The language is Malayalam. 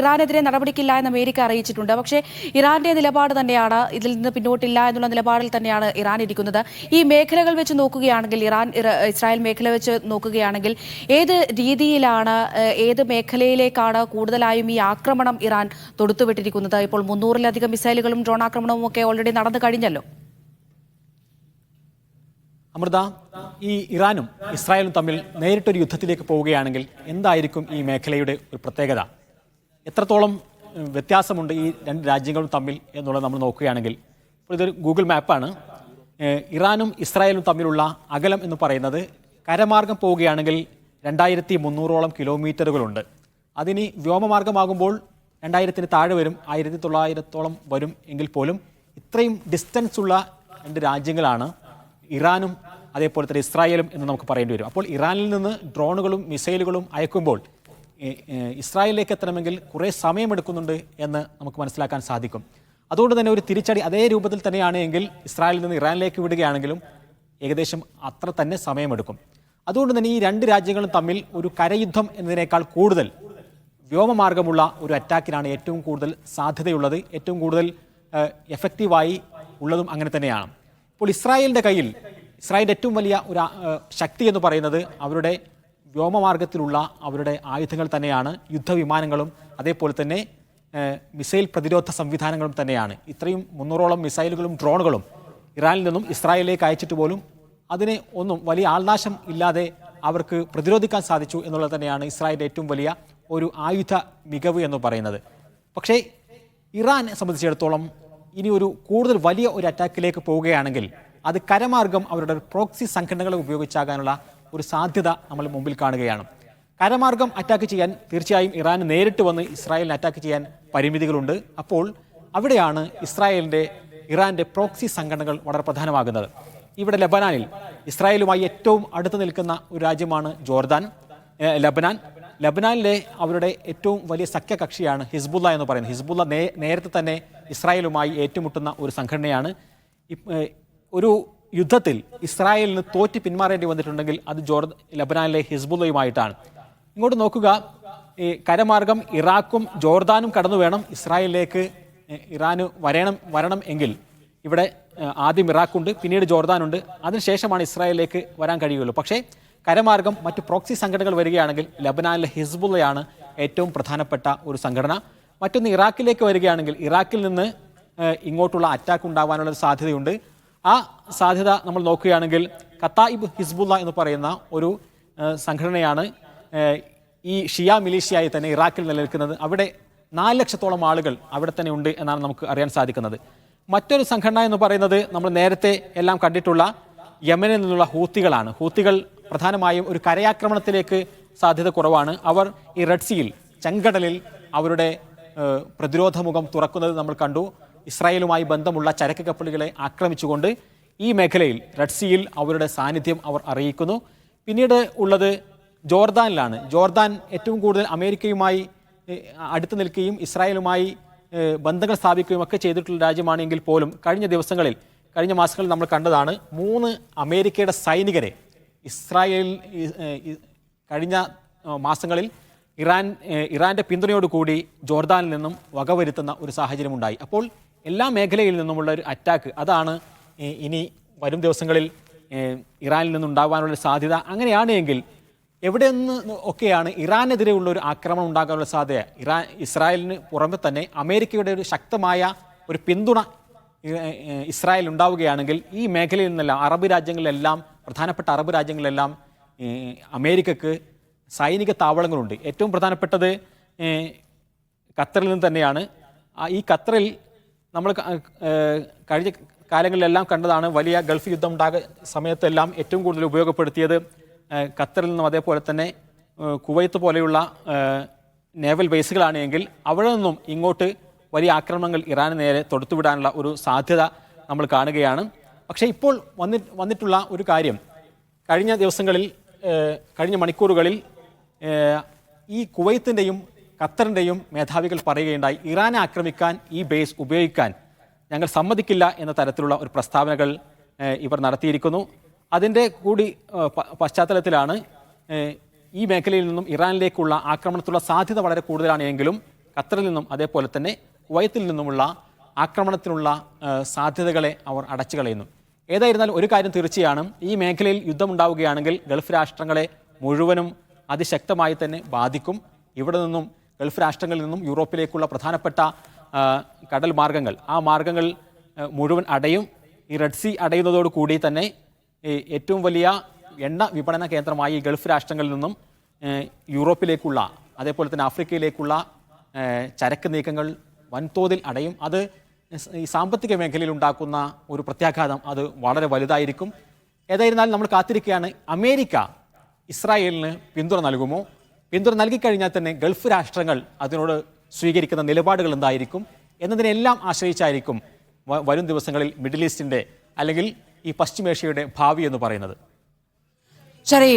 ഇറാനെതിരെ നടപടിക്കില്ല എന്ന് അമേരിക്ക അറിയിച്ചിട്ടുണ്ട്. പക്ഷേ ഇറാന്റെ നിലപാട് തന്നെയാണ്, ഇതിൽ നിന്ന് പിന്നോട്ടില്ല എന്നുള്ള നിലപാടിൽ തന്നെയാണ് ഇറാൻ ഇരിക്കുന്നത്. ഈ മേഖലകൾ വെച്ച് നോക്കുകയാണെങ്കിൽ, ഇസ്രായേൽ മേഖല വെച്ച് നോക്കുകയാണെങ്കിൽ ഏത് രീതിയിലാണ്, ഏത് മേഖലയിലേക്കാണ് കൂടുതലായും ഈ ആക്രമണം ഇറാൻ തൊടുത്തുവിട്ടിരിക്കുന്നത്? ഇപ്പോൾ 300-ലധികം മിസൈലുകളും ഡ്രോൺ ആക്രമണവും ഒക്കെ ഓൾറെഡി നടന്നു കഴിഞ്ഞല്ലോ. അമൃത, ഈ ഇറാനും ഇസ്രായേലും തമ്മിൽ നേരിട്ടൊരു യുദ്ധത്തിലേക്ക് പോവുകയാണെങ്കിൽ എന്തായിരിക്കും ഈ മേഖലയുടെ ഒരു പ്രത്യേകത? എത്രത്തോളം വ്യത്യാസമുണ്ട് ഈ രണ്ട് രാജ്യങ്ങളും തമ്മിൽ എന്നുള്ളത് നമ്മൾ നോക്കുകയാണെങ്കിൽ, ഇപ്പോൾ ഇതൊരു ഗൂഗിൾ മാപ്പാണ്. ഇറാനും ഇസ്രായേലും തമ്മിലുള്ള അകലം എന്ന് പറയുന്നത് കരമാർഗം പോവുകയാണെങ്കിൽ 2300ഓളം കിലോമീറ്ററുകളുണ്ട്. അതിന് വ്യോമമാർഗമാകുമ്പോൾ 2000-ന് താഴെ വരും, 1900ഓളം വരും. എങ്കിൽ പോലും ഇത്രയും ഡിസ്റ്റൻസ് ഉള്ള രണ്ട് രാജ്യങ്ങളാണ് ഇറാനും അതേപോലെ തന്നെ ഇസ്രായേലും എന്ന് നമുക്ക് പറയേണ്ടി വരും. അപ്പോൾ ഇറാനിൽ നിന്ന് ഡ്രോണുകളും മിസൈലുകളും അയക്കുമ്പോൾ ഇസ്രായേലിലേക്ക് എത്തണമെങ്കിൽ കുറേ സമയമെടുക്കുന്നുണ്ട് എന്ന് നമുക്ക് മനസ്സിലാക്കാൻ സാധിക്കും. അതുകൊണ്ട് തന്നെ ഒരു തിരിച്ചടി അതേ രൂപത്തിൽ തന്നെയാണ് എങ്കിൽ ഇസ്രായേലിൽ നിന്ന് ഇറാനിലേക്ക് വിടുകയാണെങ്കിലും ഏകദേശം അത്ര തന്നെ സമയമെടുക്കും. അതുകൊണ്ട് തന്നെ ഈ രണ്ട് രാജ്യങ്ങളും തമ്മിൽ ഒരു കരയുദ്ധം എന്നതിനേക്കാൾ കൂടുതൽ വ്യോമമാർഗമുള്ള ഒരു അറ്റാക്കിനാണ് ഏറ്റവും കൂടുതൽ സാധ്യതയുള്ളത്, ഏറ്റവും കൂടുതൽ എഫക്റ്റീവായി ഉള്ളതും അങ്ങനെ തന്നെയാണ്. ഇപ്പോൾ ഇസ്രായേലിൻ്റെ കയ്യിൽ ഇസ്രായേലിൻ്റെ ഏറ്റവും വലിയ ഒരു ശക്തി എന്ന് പറയുന്നത് അവരുടെ വ്യോമമാർഗത്തിലുള്ള അവരുടെ ആയുധങ്ങൾ തന്നെയാണ്. യുദ്ധവിമാനങ്ങളും അതേപോലെ തന്നെ മിസൈൽ പ്രതിരോധ സംവിധാനങ്ങളും തന്നെയാണ്. ഇത്രയും 300ഓളം മിസൈലുകളും ഡ്രോണുകളും ഇറാനിൽ നിന്നും ഇസ്രായേലിലേക്ക് അയച്ചിട്ട് പോലും അതിനെ ഒന്നും വലിയ ആൾനാശം ഇല്ലാതെ അവർക്ക് പ്രതിരോധിക്കാൻ സാധിച്ചു എന്നുള്ളത് തന്നെയാണ് ഇസ്രായേലിൻ്റെ ഏറ്റവും വലിയ ഒരു ആയുധ മികവ് എന്ന് പറയുന്നത്. പക്ഷേ ഇറാനെ സംബന്ധിച്ചിടത്തോളം ഇനി ഒരു കൂടുതൽ വലിയ ഒരു അറ്റാക്കിലേക്ക് പോവുകയാണെങ്കിൽ അത് കരമാർഗം അവരുടെ പ്രോക്സി സംഘടനകളെ ഉപയോഗിച്ചാകാനുള്ള ഒരു സാധ്യത നമ്മൾ മുമ്പിൽ കാണുകയാണ്. കരമാർഗം അറ്റാക്ക് ചെയ്യാൻ തീർച്ചയായും ഇറാന് നേരിട്ട് വന്ന് ഇസ്രായേലിനെ അറ്റാക്ക് ചെയ്യാൻ പരിമിതികളുണ്ട്. അപ്പോൾ അവിടെയാണ് ഇറാന്റെ പ്രോക്സി സംഘടനകൾ വളരെ പ്രധാനമാകുന്നത്. ഇവിടെ ലബനാനിൽ ഇസ്രായേലുമായി ഏറ്റവും അടുത്ത് നിൽക്കുന്ന ഒരു രാജ്യമാണ് ലബനാനിലെ അവരുടെ ഏറ്റവും വലിയ സഖ്യകക്ഷിയാണ് ഹിസ്ബുള്ള എന്ന് പറയുന്നത്. ഹിസ്ബുള്ള നേരത്തെ തന്നെ ഇസ്രായേലുമായി ഏറ്റുമുട്ടുന്ന ഒരു സംഘടനയാണ്. ഒരു യുദ്ധത്തിൽ ഇസ്രായേലിന് തോറ്റ് പിന്മാറേണ്ടി വന്നിട്ടുണ്ടെങ്കിൽ അത് ലബനാനിലെ ഹിസ്ബുള്ളയുമായിട്ടാണ്. ഇങ്ങോട്ട് നോക്കുക, ഈ കരമാർഗം ഇറാഖും ജോർദാനും കടന്നു വേണം ഇസ്രായേലിലേക്ക് ഇറാന് വരണം എങ്കിൽ ഇവിടെ ആദ്യം ഇറാഖുണ്ട്, പിന്നീട് ജോർദാനുണ്ട്, അതിനുശേഷമാണ് ഇസ്രായേലിലേക്ക് വരാൻ കഴിയുള്ളൂ. പക്ഷേ കരമാർഗം മറ്റ് പ്രോക്സി സംഘടനകൾ വരികയാണെങ്കിൽ ലബനാനിലെ ഹിസ്ബുള്ളയാണ് ഏറ്റവും പ്രധാനപ്പെട്ട ഒരു സംഘടന. മറ്റൊന്ന് ഇറാഖിലേക്ക് വരികയാണെങ്കിൽ ഇറാഖിൽ നിന്ന് ഇങ്ങോട്ടുള്ള അറ്റാക്ക് ഉണ്ടാവാനുള്ള ഒരു സാധ്യതയുണ്ട്. ആ സാധ്യത നമ്മൾ നോക്കുകയാണെങ്കിൽ കത്തായിബ് ഹിസ്ബുള്ള എന്ന് പറയുന്ന ഒരു സംഘടനയാണ് ഈ ഷിയ മിലീഷ്യയായി തന്നെ ഇറാഖിൽ നിലനിൽക്കുന്നത്. അവിടെ 4 ലക്ഷത്തോളം ആളുകൾ അവിടെ തന്നെ ഉണ്ട് എന്നാണ് നമുക്ക് അറിയാൻ സാധിക്കുന്നത്. മറ്റൊരു സംഘടന എന്ന് പറയുന്നത് നമ്മൾ നേരത്തെ എല്ലാം കണ്ടിട്ടുള്ള യമനിൽ നിന്നുള്ള ഹൂത്തികളാണ്. ഹൂത്തികൾ പ്രധാനമായും ഒരു കരയാക്രമണത്തിലേക്ക് സാധ്യത കുറവാണ്. അവർ ഈ റെഡ് സീയിൽ, ചെങ്കടലിൽ അവരുടെ പ്രതിരോധ മുഖം തുറക്കുന്നത് നമ്മൾ കണ്ടു. ഇസ്രായേലുമായി ബന്ധമുള്ള ചരക്ക് കപ്പലുകളെ ആക്രമിച്ചുകൊണ്ട് ഈ മേഖലയിൽ റെഡ് സീയിൽ അവരുടെ സാന്നിധ്യം അവർ അറിയിക്കുന്നു. പിന്നീട് ഉള്ളത് ജോർദാനിലാണ്. ജോർദാൻ ഏറ്റവും കൂടുതൽ അമേരിക്കയുമായി അടുത്ത് നിൽക്കുകയും ഇസ്രായേലുമായി ബന്ധങ്ങൾ സ്ഥാപിക്കുകയും ഒക്കെ ചെയ്തിട്ടുള്ള രാജ്യമാണെങ്കിൽ പോലും കഴിഞ്ഞ മാസങ്ങളിൽ നമ്മൾ കണ്ടതാണ് 3 അമേരിക്കയുടെ സൈനികരെ ഇസ്രായേൽ കഴിഞ്ഞ മാസങ്ങളിൽ ഇറാന്റെ പിന്തുണയോടുകൂടി ജോർദാനിൽ നിന്നും വകവരുത്തുന്ന ഒരു സാഹചര്യമുണ്ടായി. അപ്പോൾ എല്ലാ മേഖലയിൽ നിന്നുമുള്ള ഒരു അറ്റാക്ക് അതാണ് ഇനി വരും ദിവസങ്ങളിൽ ഇറാനിൽ നിന്നുണ്ടാകാനുള്ള സാധ്യത. അങ്ങനെയാണ് എങ്കിൽ എവിടെ നിന്ന് ഒക്കെയാണ് ഇറാനെതിരെയുള്ള ഒരു ആക്രമണം ഉണ്ടാകാനുള്ള സാധ്യത? ഇസ്രായേലിന് പുറമെ തന്നെ അമേരിക്കയുടെ ഒരു ശക്തമായ ഒരു പിന്തുണ ഇസ്രായേൽ ഉണ്ടാവുകയാണെങ്കിൽ ഈ മേഖലയിൽ നിന്നെല്ലാം പ്രധാനപ്പെട്ട അറബ് രാജ്യങ്ങളിലെല്ലാം അമേരിക്കക്ക് സൈനിക താവളങ്ങളുണ്ട്. ഏറ്റവും പ്രധാനപ്പെട്ടത് ഖത്തറിൽ നിന്ന് തന്നെയാണ്. ഈ ഖത്തറിൽ നമ്മൾ കഴിഞ്ഞ കാലങ്ങളിലെല്ലാം കണ്ടതാണ്, വലിയ ഗൾഫ് യുദ്ധം സമയത്തെല്ലാം ഏറ്റവും കൂടുതൽ ഉപയോഗപ്പെടുത്തിയത് ഖത്തറിൽ നിന്നും അതേപോലെ തന്നെ കുവൈത്ത് പോലെയുള്ള നേവൽ ബേസുകളാണ്. എങ്കിൽ അവിടെ നിന്നും ഇങ്ങോട്ട് വലിയ ആക്രമണങ്ങൾ ഇറാന് നേരെ തൊടുത്തുവിടാനുള്ള ഒരു സാധ്യത നമ്മൾ കാണുകയാണ്. പക്ഷേ ഇപ്പോൾ വന്നിട്ടുള്ള ഒരു കാര്യം, കഴിഞ്ഞ മണിക്കൂറുകളിൽ ഈ കുവൈത്തിൻ്റെയും ഖത്തറിൻ്റെയും മേധാവികൾ പറയുകയുണ്ടായി, ഇറാനെ ആക്രമിക്കാൻ ഈ ബേസ് ഉപയോഗിക്കാൻ ഞങ്ങൾ സമ്മതിക്കില്ല എന്ന തരത്തിലുള്ള ഒരു പ്രസ്താവനകൾ ഇവർ നടത്തിയിരിക്കുന്നു. അതിൻ്റെ കൂടി പശ്ചാത്തലത്തിലാണ് ഈ മേഖലയിൽ നിന്നും ഇറാനിലേക്കുള്ള ആക്രമണത്തിലുള്ള സാധ്യത വളരെ കൂടുതലാണ് എങ്കിലും ഖത്തറിൽ നിന്നും അതേപോലെ തന്നെ കുവൈത്തിൽ നിന്നുമുള്ള ആക്രമണത്തിനുള്ള സാധ്യതകളെ അവർ അടച്ചു കളയുന്നു. ഏതായിരുന്നാലും ഒരു കാര്യം തീർച്ചയാണ്, ഈ മേഖലയിൽ യുദ്ധമുണ്ടാവുകയാണെങ്കിൽ ഗൾഫ് രാഷ്ട്രങ്ങളെ മുഴുവനും അതിശക്തമായി തന്നെ ബാധിക്കും. ഇവിടെ നിന്നും ഗൾഫ് രാഷ്ട്രങ്ങളിൽ നിന്നും യൂറോപ്പിലേക്കുള്ള പ്രധാനപ്പെട്ട കടൽ മാർഗങ്ങൾ, ആ മാർഗങ്ങൾ മുഴുവൻ അടയും. ഈ റെഡ് സീ അടയുന്നതോടു കൂടി തന്നെ ഏറ്റവും വലിയ എണ്ണ വിപണന കേന്ദ്രമായി ഈ ഗൾഫ് രാഷ്ട്രങ്ങളിൽ നിന്നും യൂറോപ്പിലേക്കുള്ള അതേപോലെ തന്നെ ആഫ്രിക്കയിലേക്കുള്ള ചരക്ക് നീക്കങ്ങൾ വൻതോതിൽ അടയും. അത് ഈ സാമ്പത്തിക മേഖലയിൽ ഉണ്ടാക്കുന്ന ഒരു പ്രത്യാഘാതം അത് വളരെ വലുതായിരിക്കും. ഏതായിരുന്നാലും നമ്മൾ കാത്തിരിക്കുകയാണ്, അമേരിക്ക ഇസ്രായേലിന് പിന്തുണ നൽകുമോ? പിന്തുണ നൽകിക്കഴിഞ്ഞാൽ തന്നെ ഗൾഫ് രാഷ്ട്രങ്ങൾ അതിനോട് സ്വീകരിക്കുന്ന നിലപാടുകൾ എന്തായിരിക്കും എന്നതിനെല്ലാം ആശ്രയിച്ചായിരിക്കും വരും ദിവസങ്ങളിൽ മിഡിൽ ഈസ്റ്റിൻ്റെ അല്ലെങ്കിൽ ഈ പശ്ചിമേഷ്യയുടെ ഭാവി എന്ന് പറയുന്നത്. ശരി.